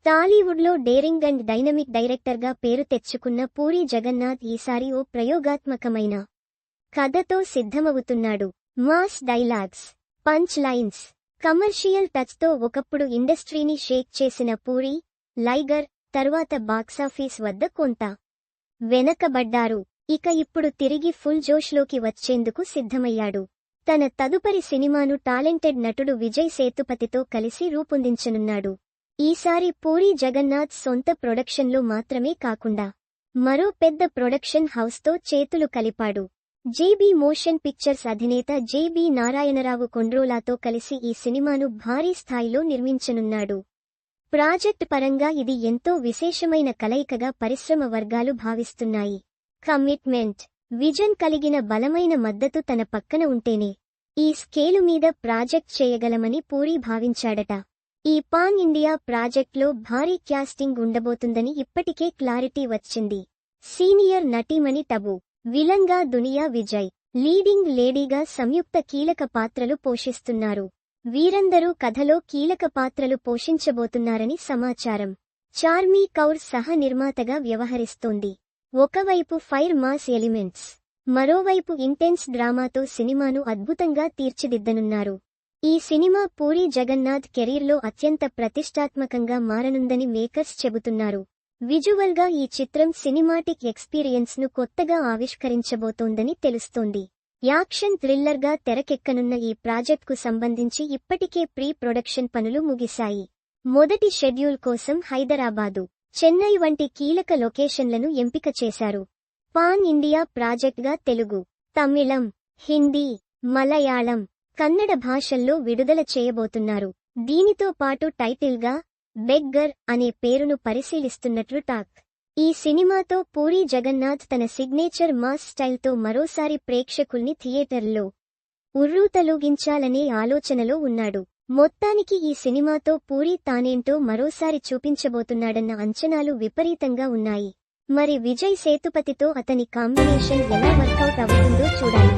టాలీవుడ్లో daring and dynamic డైరెక్టర్గా పేరు తెచ్చుకున్న పూరీ జగన్నాథ్ ఈసారి ఓ ప్రయోగాత్మకమైన కథతో సిద్ధమవుతున్నాడు. Mass dialogues, punch lines, commercial టచ్తో ఒకప్పుడు ఇండస్ట్రీని షేక్ చేసిన పూరీ, లైగర్ తర్వాత బాక్సాఫీస్ వద్ద కొంత వెనకబడ్డారు. ఇక ఇప్పుడు తిరిగి ఫుల్ జోష్లోకి వచ్చేందుకు సిద్ధమయ్యాడు. తన తదుపరి సినిమాను టాలెంటెడ్ నటుడు విజయ్ సేతుపతితో కలిసి రూపొందించనున్నాడు. ఈసారి పూరీ జగన్నాథ్ సొంత ప్రొడక్షన్లో మాత్రమే కాకుండా మరో పెద్ద ప్రొడక్షన్ హౌస్తో చేతులు కలిపాడు. జేబీ మోషన్ పిక్చర్స్ అధినేత జేబీ నారాయణరావు కొండ్రోలాతో కలిసి ఈ సినిమాను భారీ స్థాయిలో నిర్మించనున్నాడు. ప్రాజెక్ట్ పరంగా ఇది ఎంతో విశేషమైన కలయికగా పరిశ్రమ వర్గాలు భావిస్తున్నాయి. కమిట్మెంట్, విజన్ కలిగిన బలమైన మద్దతు తన పక్కన ఉంటేనే ఈ స్కేలు మీద ప్రాజెక్ట్ చేయగలమని పూరీ భావించాడట. ఈ పాన్ ఇండియా ప్రాజెక్ట్లో భారీ క్యాస్టింగ్ ఉండబోతుందని ఇప్పటికే క్లారిటీ వచ్చింది. సీనియర్ నటీమణి టబు, విలన్గా దునియా విజయ్, లీడింగ్ లేడీగా సంయుక్త కీలక పాత్రలు పోషిస్తున్నారు. వీరందరూ కథలో కీలక పాత్రలు పోషించబోతున్నారని సమాచారం. చార్మీ కౌర్ సహ నిర్మాతగా వ్యవహరిస్తోంది. ఒకవైపు ఫైర్ మాస్ ఎలిమెంట్స్, మరోవైపు ఇంటెన్స్ డ్రామాతో సినిమాను అద్భుతంగా తీర్చిదిద్దనున్నారు. ఈ సినిమా పూరీ జగన్నాథ్ కెరీర్లో అత్యంత ప్రతిష్టాత్మకంగా మారనుందని మేకర్స్ చెబుతున్నారు. విజువల్గా ఈ చిత్రం సినిమాటిక్ ఎక్స్పీరియన్స్ను కొత్తగా ఆవిష్కరించబోతోందని తెలుస్తోంది. యాక్షన్ థ్రిల్లర్గా తెరకెక్కనున్న ఈ ప్రాజెక్ట్కు సంబంధించి ఇప్పటికే ప్రీ ప్రొడక్షన్ పనులు ముగిశాయి. మొదటి షెడ్యూల్ కోసం హైదరాబాదు, చెన్నై వంటి కీలక లొకేషన్లను ఎంపిక చేశారు. పాన్ ఇండియా ప్రాజెక్ట్గా తెలుగు, తమిళం, హిందీ, మలయాళం, కన్నడ భాషల్లో విడుదల చేయబోతున్నారు. దీనితో పాటు టైటిల్గా బెగ్గర్ అనే పేరును పరిశీలిస్తున్నట్లు టాక్. ఈ సినిమాతో పూరీ జగన్నాథ్ తన సిగ్నేచర్ మాస్ స్టైల్తో మరోసారి ప్రేక్షకుల్ని థియేటర్లో ఉర్రూతలూగించాలనే ఆలోచనలో ఉన్నాడు. మొత్తానికి ఈ సినిమాతో పూరీ తానేంటో మరోసారి చూపించబోతున్నాడన్న అంచనాలు విపరీతంగా ఉన్నాయి. మరి విజయ్ సేతుపతితో అతని కాంబినేషన్ ఎలా వర్కౌట్ అవుతుందో చూడాలి.